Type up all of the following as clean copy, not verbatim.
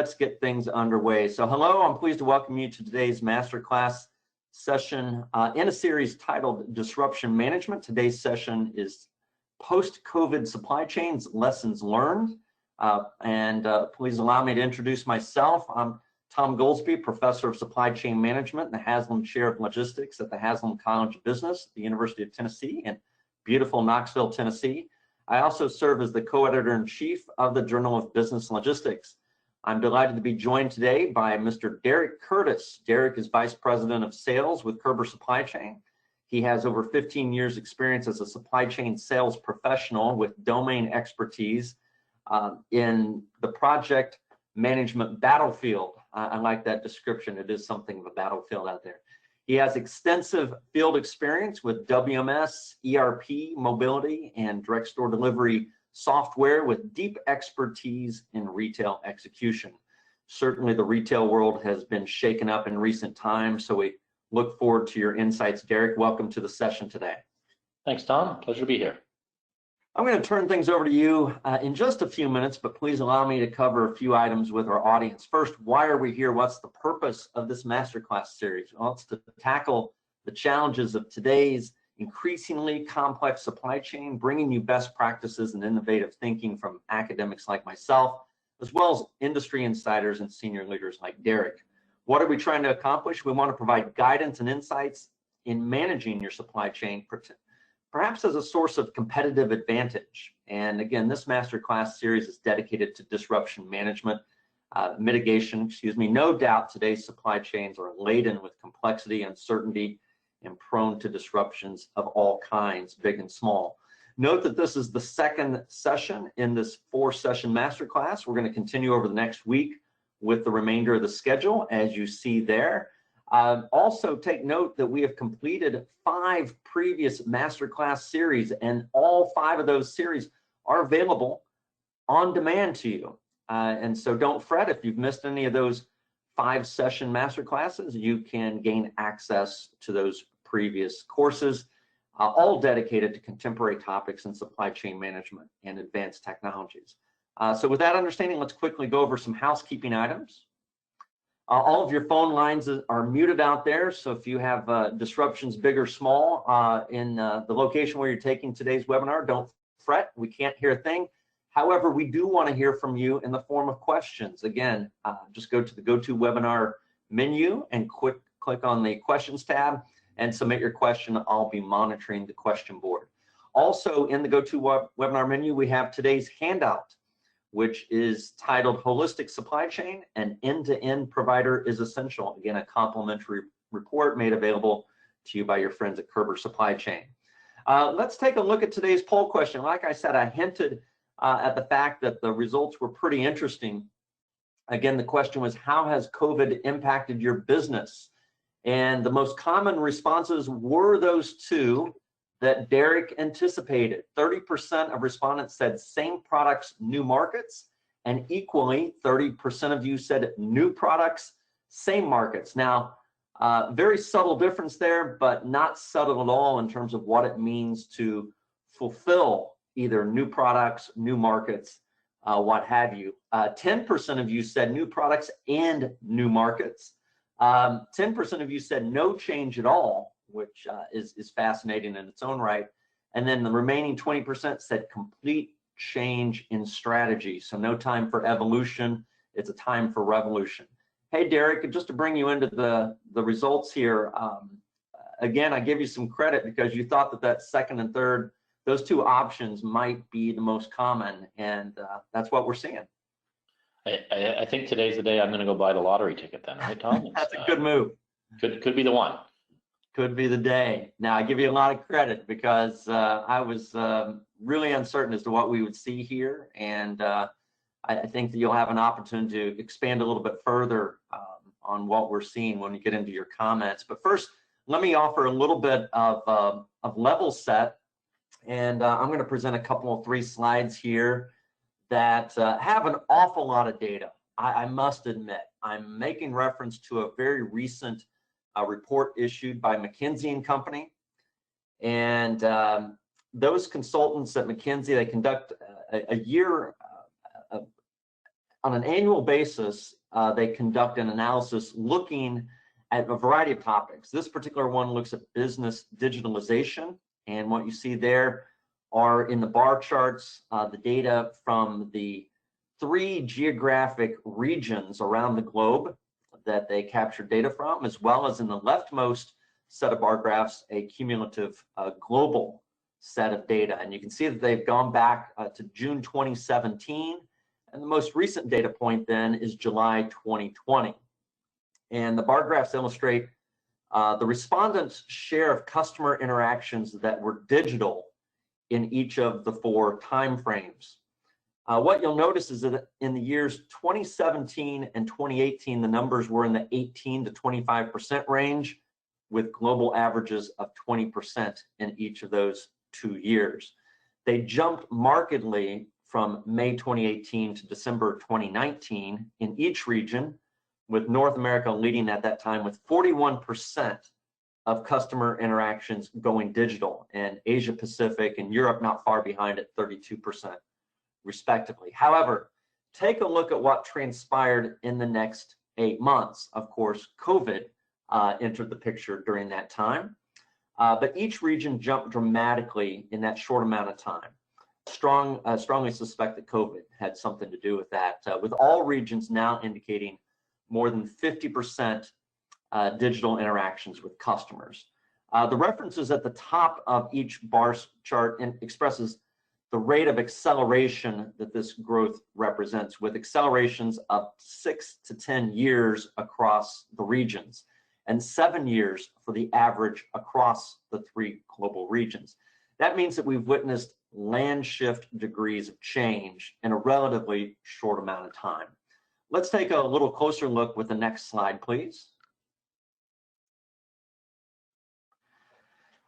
let's get things underway. So hello, I'm pleased to welcome you to today's masterclass session in a series titled Disruption Management. Today's session is Post-COVID Supply Chains Lessons Learned. Please allow me to introduce myself. I'm Tom Goldsby, Professor of Supply Chain Management and the Haslam Chair of Logistics at the Haslam College of Business at the University of Tennessee in beautiful Knoxville, Tennessee. I also serve as the co-editor-in-chief of the Journal of Business Logistics. I'm delighted to be joined today by Mr. Derek Curtis. Derek is Vice President of Sales with Körber Supply Chain. He has over 15 years experience as a supply chain sales professional with domain expertise in the project management battlefield. I like that description. It is something of a battlefield out there. He has extensive field experience with WMS, ERP, mobility, and direct store delivery software with deep expertise in retail execution. Certainly the retail world has been shaken up in recent times, so we look forward to your insights. Derek, welcome to the session today. Thanks, Tom. Pleasure to be here. I'm going to turn things over to you in just a few minutes, but please allow me to cover a few items with our audience. First, why are we here? What's the purpose of this masterclass series? Well, it's to tackle the challenges of today's increasingly complex supply chain, bringing you best practices and innovative thinking from academics like myself, as well as industry insiders and senior leaders like Derek. What are we trying to accomplish? We want to provide guidance and insights in managing your supply chain, perhaps as a source of competitive advantage. And again, this masterclass series is dedicated to disruption management, mitigation. No doubt today's supply chains are laden with complexity, uncertainty, and prone to disruptions of all kinds, big and small. Note that this is the second session in this 4-session masterclass. We're going to continue over the next week with the remainder of the schedule, as you see there. Also take note that we have completed 5 previous masterclass series, and all 5 of those series are available on demand to you. And so don't fret if you've missed any of those 5-session masterclasses. You can gain access to those previous courses, all dedicated to contemporary topics in supply chain management and advanced technologies. So with that understanding, let's quickly go over some housekeeping items. All of your phone lines are muted out there, so if you have disruptions, big or small, in the location where you're taking today's webinar, don't fret, we can't hear a thing. However, we do want to hear from you in the form of questions. Again, just go to the GoToWebinar menu and click on the Questions tab and submit your question. I'll be monitoring the question board. Also, in the GoToWebinar menu, we have today's handout, which is titled Holistic Supply Chain, an End-to-End Provider is Essential. Again, a complimentary report made available to you by your friends at Körber Supply Chain. Let's take a look at today's poll question. Like I said, I hinted at the fact that the results were pretty interesting. Again, the question was, how has COVID impacted your business? And the most common responses were those 2 that Derek anticipated. 30% of respondents said same products, new markets, and equally 30% of you said new products, same markets. Now, very subtle difference there, but not subtle at all in terms of what it means to fulfill either new products, new markets, what have you. 10% of you said new products and new markets. 10% of you said no change at all, which is fascinating in its own right. And then the remaining 20% said complete change in strategy. So no time for evolution, it's a time for revolution. Hey, Derek, just to bring you into the results here, again, I give you some credit because you thought that second and third, those 2 options might be the most common, and that's what we're seeing. I think today's the day I'm going to go buy the lottery ticket then, right, Tom? That's a good move. Could be the one. Could be the day. Now, I give you a lot of credit because I was really uncertain as to what we would see here, and I think that you'll have an opportunity to expand a little bit further on what we're seeing when you get into your comments. But first, let me offer a little bit of level set, and I'm going to present a couple of 3 slides here that have an awful lot of data. I must admit, I'm making reference to a very recent report issued by McKinsey & Company. And those consultants at McKinsey, they conduct a year on an annual basis, they conduct an analysis looking at a variety of topics. This particular one looks at business digitalization, and what you see there are in the bar charts the data from the 3 geographic regions around the globe that they captured data from, as well as in the leftmost set of bar graphs, a cumulative global set of data. And you can see that they've gone back to June 2017, and the most recent data point then is July 2020. And the bar graphs illustrate the respondents' share of customer interactions that were digital in each of the 4 time frames. What you'll notice is that in the years 2017 and 2018, the numbers were in the 18 to 25% range, with global averages of 20% in each of those 2 years. They jumped markedly from May 2018 to December 2019 in each region, with North America leading at that time with 41% of customer interactions going digital, and Asia Pacific and Europe not far behind at 32%, respectively. However, take a look at what transpired in the next 8 months. Of course, COVID entered the picture during that time, but each region jumped dramatically in that short amount of time. Strongly suspect that COVID had something to do with that, with all regions now indicating more than 50% digital interactions with customers. The references at the top of each bar chart expresses the rate of acceleration that this growth represents, with accelerations of 6 to 10 years across the regions and 7 years for the average across the 3 global regions. That means that we've witnessed land shift degrees of change in a relatively short amount of time. Let's take a little closer look with the next slide, please.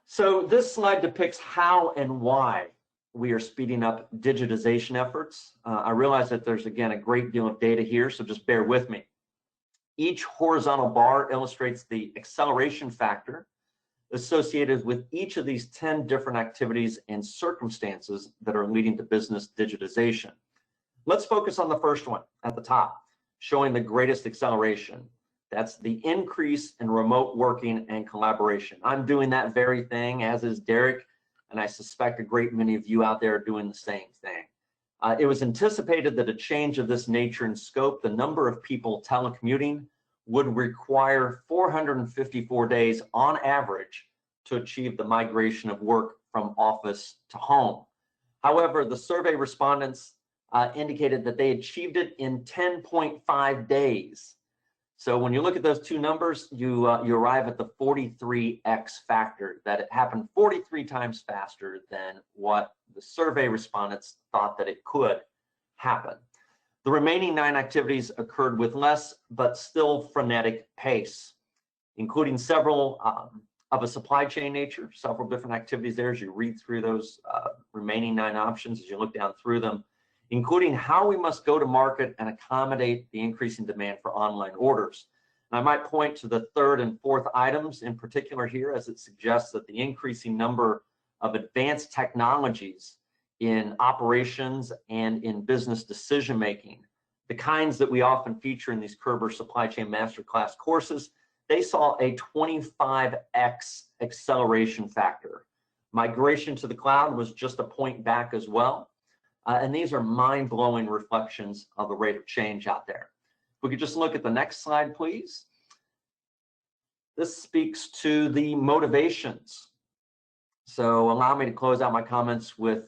So this slide depicts how and why we are speeding up digitization efforts. I realize that there's, again, a great deal of data here, so just bear with me. Each horizontal bar illustrates the acceleration factor associated with each of these 10 different activities and circumstances that are leading to business digitization. Let's focus on the first one at the top, showing the greatest acceleration. That's the increase in remote working and collaboration. I'm doing that very thing, as is Derek, and I suspect a great many of you out there are doing the same thing. It was anticipated that a change of this nature and scope, the number of people telecommuting, would require 454 days on average to achieve the migration of work from office to home. However, the survey respondents indicated that they achieved it in 10.5 days. So when you look at those 2 numbers, you arrive at the 43x factor, that it happened 43 times faster than what the survey respondents thought that it could happen. The remaining 9 activities occurred with less but still frenetic pace, including several of a supply chain nature, several different activities there as you read through those remaining 9 options, as you look down through them, including how we must go to market and accommodate the increasing demand for online orders. And I might point to the 3rd and 4th items in particular here, as it suggests that the increasing number of advanced technologies in operations and in business decision making, the kinds that we often feature in these Körber Supply Chain Master Class courses, they saw a 25x acceleration factor. Migration to the cloud was just a point back as well. And these are mind-blowing reflections of the rate of change out there. If we could just look at the next slide, please. This speaks to the motivations. So allow me to close out my comments with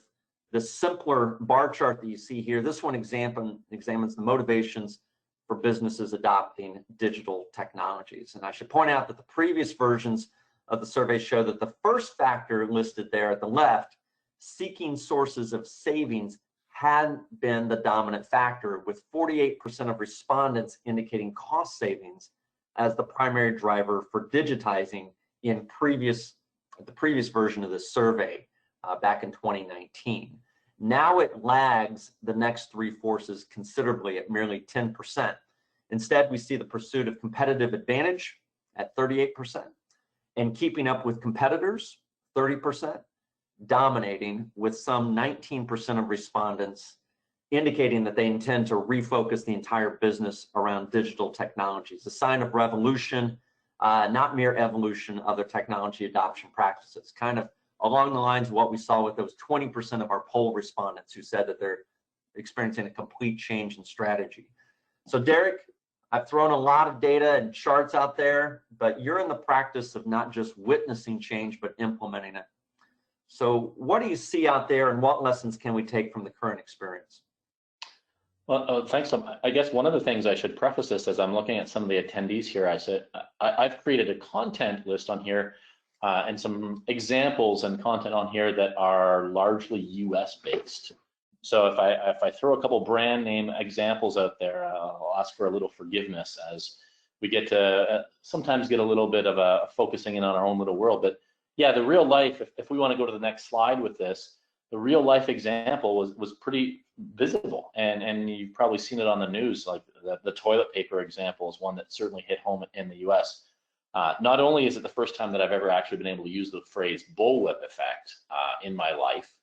the simpler bar chart that you see here. This one examines the motivations for businesses adopting digital technologies. And I should point out that the previous versions of the survey show that the first factor listed there at the left, seeking sources of savings, had been the dominant factor, with 48% of respondents indicating cost savings as the primary driver for digitizing in the previous version of this survey back in 2019. Now it lags the next 3 forces considerably at merely 10%. Instead, we see the pursuit of competitive advantage at 38%, and keeping up with competitors, 30%, dominating, with some 19% of respondents indicating that they intend to refocus the entire business around digital technologies, a sign of revolution, not mere evolution of their technology adoption practices. Kind of along the lines of what we saw with those 20% of our poll respondents who said that they're experiencing a complete change in strategy. So Derek, I've thrown a lot of data and charts out there, but you're in the practice of not just witnessing change, but implementing it. So what do you see out there, and what lessons can we take from the current experience? Well, thanks. I guess one of the things I should preface this as I'm looking at some of the attendees here, I said, I've created a content list on here and some examples and content on here that are largely US based. So if I throw a couple brand name examples out there, I'll ask for a little forgiveness as we get to sometimes get a little bit of a focusing in on our own little world. But yeah, the real life, if we want to go to the next slide with this, the real life example was pretty visible, and you've probably seen it on the news. Like the toilet paper example is one that certainly hit home in the US. Not only is it the first time that I've ever actually been able to use the phrase bullwhip effect in my life,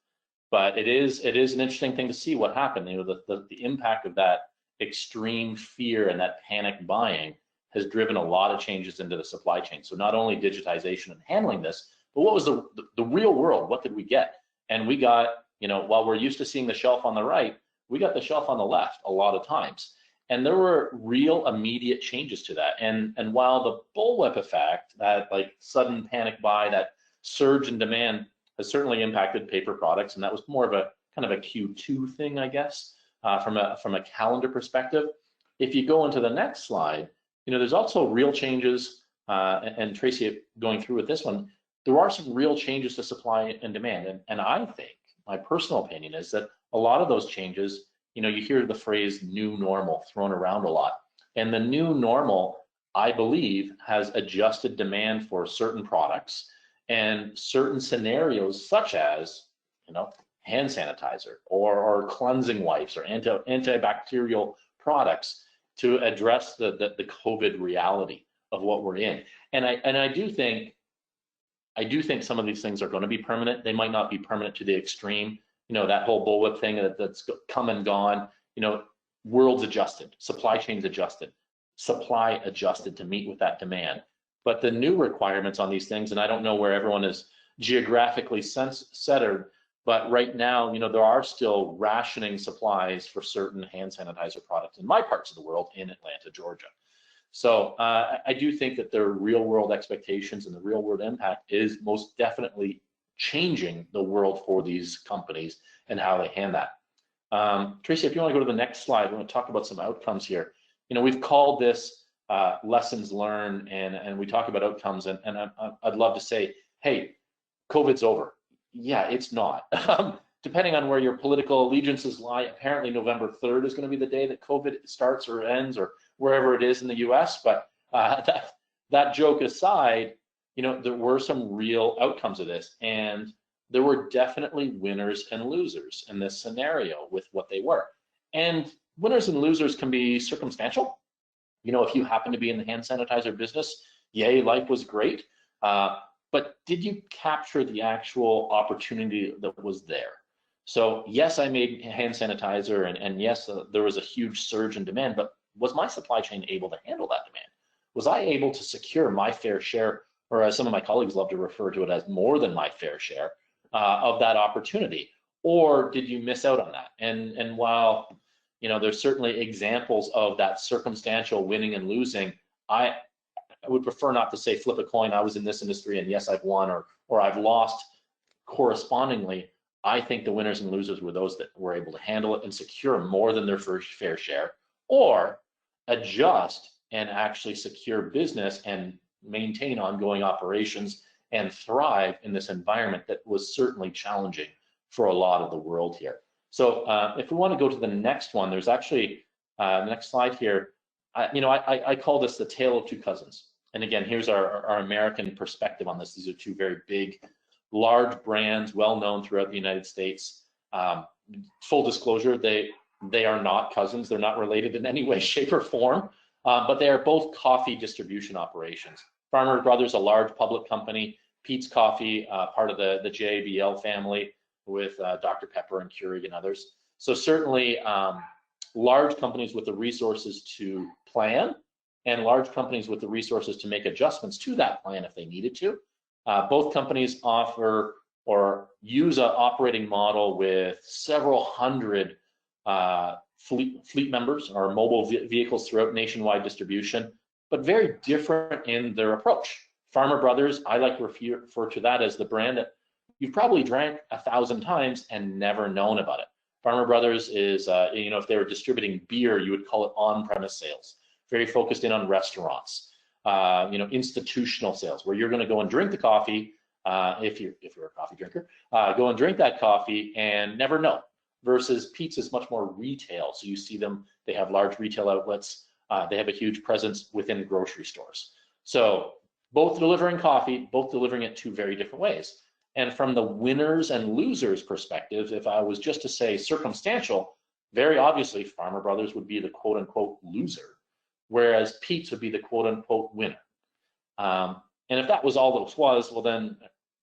but it is an interesting thing to see what happened. You know, the impact of that extreme fear and that panic buying has driven a lot of changes into the supply chain. So not only digitization and handling this, but what was the real world? What did we get? And we got, you know, while we're used to seeing the shelf on the right, we got the shelf on the left a lot of times. And there were real immediate changes to that. And while the bullwhip effect, that like sudden panic buy, that surge in demand has certainly impacted paper products, and that was more of a kind of a Q2 thing, I guess, from a calendar perspective. If you go into the next slide, you know, there's also real changes, and Tracy going through with this one, there are some real changes to supply and demand. And I think, my personal opinion is that a lot of those changes, you know, you hear the phrase new normal thrown around a lot. And the new normal, I believe, has adjusted demand for certain products and certain scenarios, such as, you know, hand sanitizer or cleansing wipes or antibacterial products to address the COVID reality of what we're in. And I do think some of these things are going to be permanent. They might not be permanent to the extreme. You know, that whole bullwhip thing that's come and gone. You know, world's adjusted, supply chains adjusted, supply adjusted to meet with that demand. But the new requirements on these things, and I don't know where everyone is geographically centered, but right now, you know, there are still rationing supplies for certain hand sanitizer products in my parts of the world in Atlanta, Georgia. So I do think that their real world expectations and the real world impact is most definitely changing the world for these companies and how they hand that. Tracy, if you want to go to the next slide, we want to talk about some outcomes here. You know, we've called this lessons learned, and we talk about outcomes, and I'd love to say, hey, COVID's over. Yeah, it's not. Depending on where your political allegiances lie, apparently November 3rd is going to be the day that COVID starts or ends, or wherever it is in the US. But that joke aside, you know, there were some real outcomes of this, and there were definitely winners and losers in this scenario with what they were. And winners and losers can be circumstantial. You know, if you happen to be in the hand sanitizer business, yay, life was great. But did you capture the actual opportunity that was there? So yes, I made hand sanitizer, and yes, there was a huge surge in demand, but was my supply chain able to handle that demand? Was I able to secure my fair share, or as some of my colleagues love to refer to it as more than my fair share of that opportunity? Or did you miss out on that? And while, you know, there's certainly examples of that circumstantial winning and losing, I would prefer not to say flip a coin, I was in this industry and yes, I've won or I've lost. Correspondingly, I think the winners and losers were those that were able to handle it and secure more than their fair share, or adjust and actually secure business and maintain ongoing operations and thrive in this environment that was certainly challenging for a lot of the world here. So if we want to go to the next one, there's actually the next slide here. You know, I call this the tale of two cousins. And again, here's our American perspective on this. These are two very big, large brands, well known throughout the United States. Full disclosure, they are not cousins. They're not related in any way, shape, or form, but they are both coffee distribution operations. Farmer Brothers, a large public company. Peet's Coffee, part of the JBL family with Dr. Pepper and Keurig and others. So certainly large companies with the resources to plan and large companies with the resources to make adjustments to that plan if they needed to. Both companies offer or use an operating model with several hundred fleet members or mobile vehicles throughout nationwide distribution, but very different in their approach. Farmer Brothers, I like to refer to that as the brand that you've probably drank 1,000 times and never known about it. Farmer Brothers is, if they were distributing beer, you would call it on-premise sales. Very focused in on restaurants, institutional sales, where you're going to go and drink the coffee, if you're a coffee drinker, go and drink that coffee and never know. Versus Peet's is much more retail, so you see them. They have large retail outlets. They have a huge presence within grocery stores. So both delivering coffee, both delivering it two very different ways. And from the winners and losers perspective, if I was just to say circumstantial, very obviously Farmer Brothers would be the quote unquote loser, whereas Peet's would be the quote unquote winner. And if that was all this was, well then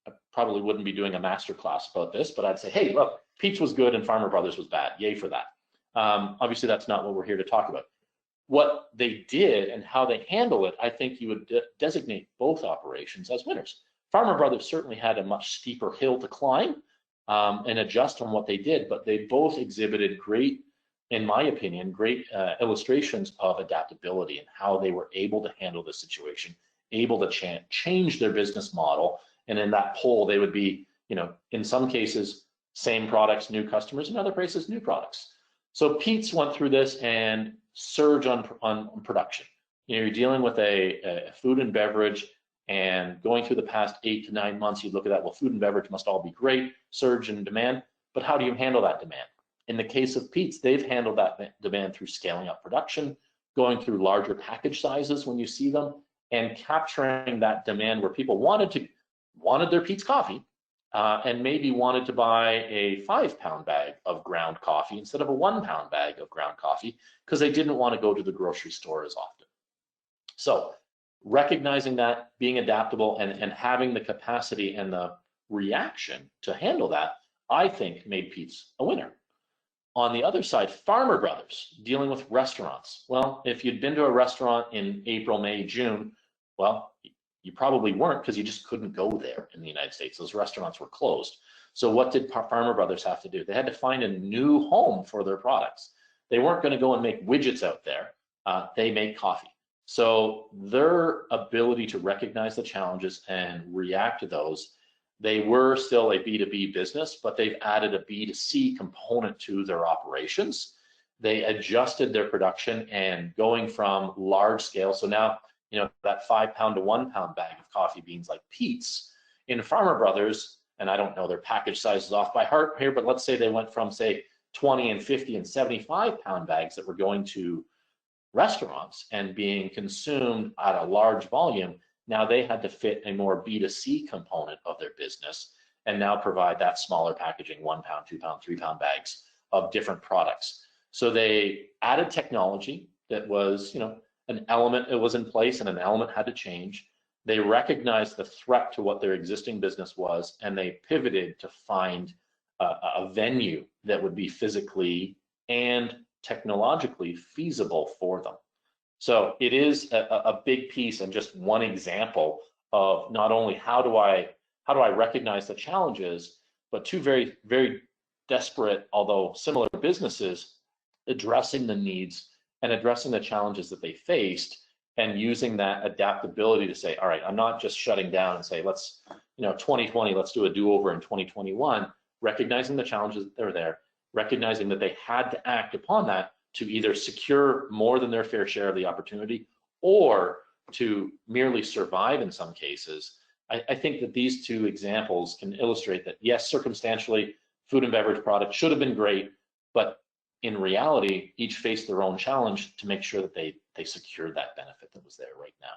I probably wouldn't be doing a master class about this, but I'd say, hey, look, Peet's was good and Farmer Brothers was bad. Yay for that. Obviously, that's not what we're here to talk about. What they did and how they handle it, I think you would designate both operations as winners. Farmer Brothers certainly had a much steeper hill to climb and adjust on what they did, but they both exhibited great, in my opinion, great illustrations of adaptability and how they were able to handle the situation, able to change their business model. And in that poll, they would be, in some cases, same products, new customers, in other places, new products. So Peet's went through this and surge on production. You're dealing with a food and beverage, and going through the past 8 to 9 months, you look at that, well, food and beverage must all be great, surge in demand, but how do you handle that demand? In the case of Peet's, they've handled that demand through scaling up production, going through larger package sizes when you see them, and capturing that demand where people wanted their Peet's coffee, and maybe wanted to buy a 5-pound bag of ground coffee instead of a 1-pound bag of ground coffee because they didn't want to go to the grocery store as often. So recognizing that, being adaptable, and having the capacity and the reaction to handle that, I think made Peet's a winner. On the other side, Farmer Brothers, dealing with restaurants. Well, if you'd been to a restaurant in April, May, June, well, you probably weren't because you just couldn't go there in the United States. Those restaurants were closed. So what did Farmer Brothers have to do? They had to find a new home for their products. They weren't going to go and make widgets out there. They make coffee. So their ability to recognize the challenges and react to those, they were still a B2B business, but they've added a B2C component to their operations. They adjusted their production and going from large scale. So now, that 5-pound to 1-pound bag of coffee beans like Peet's in Farmer Brothers, and I don't know their package sizes off by heart here, but let's say they went from, say, 20 and 50 and 75-pound bags that were going to restaurants and being consumed at a large volume. Now they had to fit a more B2C component of their business and now provide that smaller packaging, 1-pound, 2-pound, 3-pound bags of different products. So they added technology that was, an element, it was in place and an element had to change. They recognized the threat to what their existing business was, and they pivoted to find a venue that would be physically and technologically feasible for them. So it is a big piece and just one example of not only how do I recognize the challenges, but two very, very desperate, although similar businesses addressing the needs and addressing the challenges that they faced, and using that adaptability to say, all right, I'm not just shutting down and say, let's, 2020, let's do a do-over in 2021, recognizing the challenges that are there, recognizing that they had to act upon that to either secure more than their fair share of the opportunity or to merely survive in some cases. I think that these two examples can illustrate that, yes, circumstantially, food and beverage products should have been great, but in reality, each faced their own challenge to make sure that they secured that benefit that was there right now.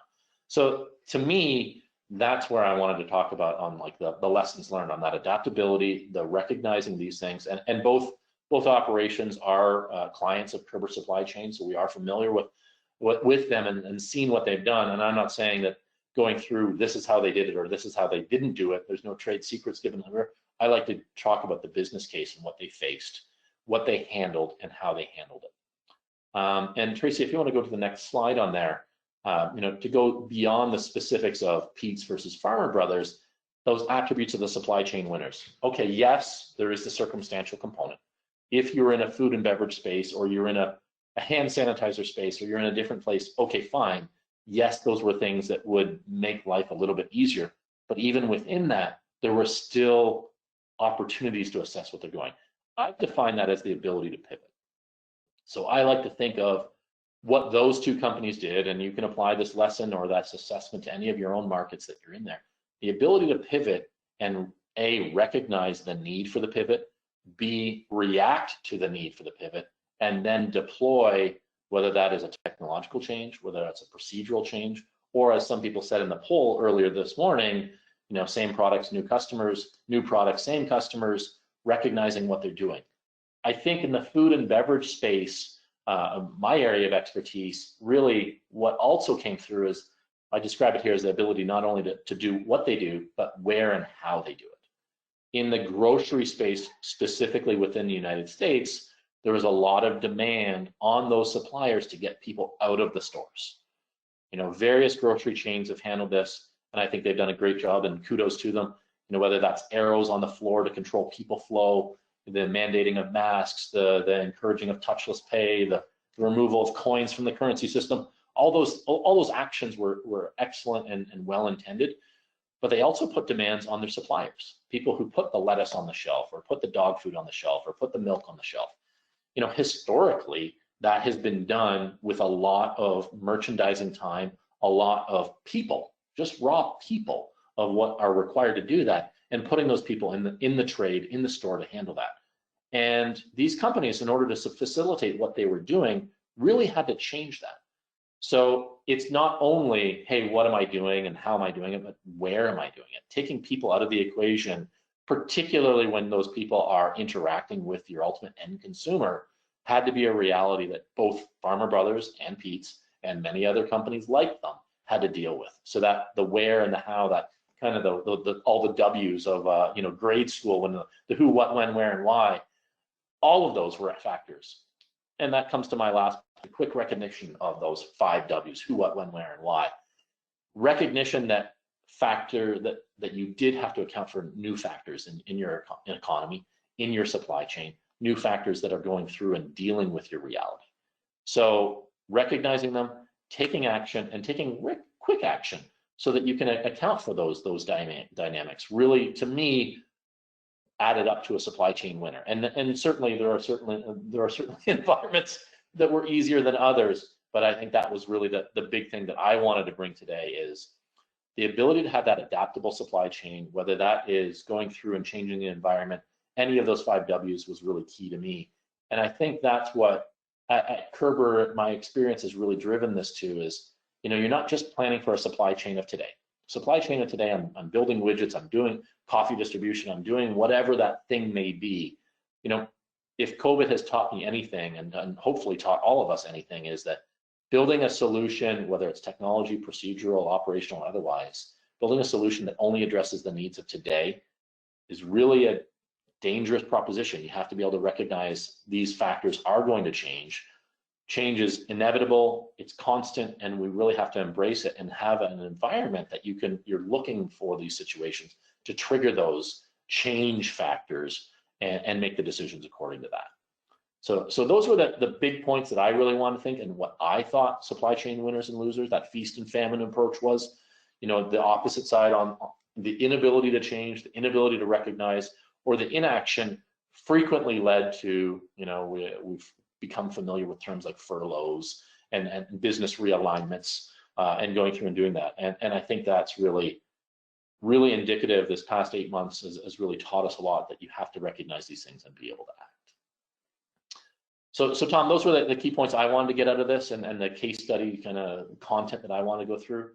So to me, that's where I wanted to talk about on like the lessons learned on that adaptability, the recognizing these things, and both operations are clients of Körber Supply Chain, so we are familiar with them and seen what they've done. And I'm not saying that going through this is how they did it or this is how they didn't do it. There's no trade secrets given here. I like to talk about the business case and what they faced what they handled and how they handled it. And Tracy, if you want to go to the next slide on there, to go beyond the specifics of Pete's versus Farmer Brothers, those attributes of the supply chain winners. Okay, yes, there is the circumstantial component. If you're in a food and beverage space, or you're in a hand sanitizer space, or you're in a different place, okay, fine. Yes, those were things that would make life a little bit easier. But even within that, there were still opportunities to assess what they're doing. I've defined that as the ability to pivot. So I like to think of what those two companies did, and you can apply this lesson or that assessment to any of your own markets that you're in there. The ability to pivot and A, recognize the need for the pivot, B, react to the need for the pivot, and then deploy, whether that is a technological change, whether that's a procedural change, or as some people said in the poll earlier this morning, same products, new customers, new products, same customers, recognizing what they're doing. I think in the food and beverage space, my area of expertise, really what also came through is, I describe it here as the ability not only to do what they do, but where and how they do it. In the grocery space, specifically within the United States, there was a lot of demand on those suppliers to get people out of the stores. Various grocery chains have handled this, and I think they've done a great job, and kudos to them. Whether that's arrows on the floor to control people flow, the mandating of masks, the encouraging of touchless pay, the removal of coins from the currency system, all those actions were excellent and well intended, but they also put demands on their suppliers, people who put the lettuce on the shelf, or put the dog food on the shelf, or put the milk on the shelf. Historically, that has been done with a lot of merchandising time, a lot of people, just raw people of what are required to do that, and putting those people in the trade, in the store to handle that. And these companies, in order to facilitate what they were doing, really had to change that. So it's not only, hey, what am I doing and how am I doing it, but where am I doing it? Taking people out of the equation, particularly when those people are interacting with your ultimate end consumer, had to be a reality that both Farmer Brothers and Pete's and many other companies like them had to deal with. So that the where and the how, that kind of all the W's of grade school, when the who, what, when, where, and why, all of those were factors. And that comes to my last quick recognition of those 5 W's: who, what, when, where, and why. Recognition that factor that you did have to account for new factors in your economy, in your supply chain, new factors that are going through and dealing with your reality. So recognizing them, taking action, and taking quick action so that you can account for those dynamics, really, to me, added up to a supply chain winner. And certainly there are certainly environments that were easier than others, but I think that was really the big thing that I wanted to bring today, is the ability to have that adaptable supply chain, whether that is going through and changing the environment. Any of those 5 W's was really key to me. And I think that's what at Körber, my experience has really driven this to, is, you're not just planning for a supply chain of today. Supply chain of today, I'm building widgets, I'm doing coffee distribution, I'm doing whatever that thing may be. If COVID has taught me anything, and hopefully taught all of us anything, is that building a solution, whether it's technology, procedural, operational, otherwise, building a solution that only addresses the needs of today is really a dangerous proposition. You have to be able to recognize these factors are going to change. Change is inevitable, it's constant, and we really have to embrace it and have an environment that you're looking for these situations to trigger those change factors and make the decisions according to that. So those were the big points that I really want to think, and what I thought supply chain winners and losers, that feast and famine approach was. The opposite side on the inability to change, the inability to recognize, or the inaction frequently led to, we've become familiar with terms like furloughs and business realignments, and going through and doing that. And I think that's really indicative. This past 8 months has really taught us a lot, that you have to recognize these things and be able to act. So Tom, those were the key points I wanted to get out of this, and the case study kind of content that I want to go through.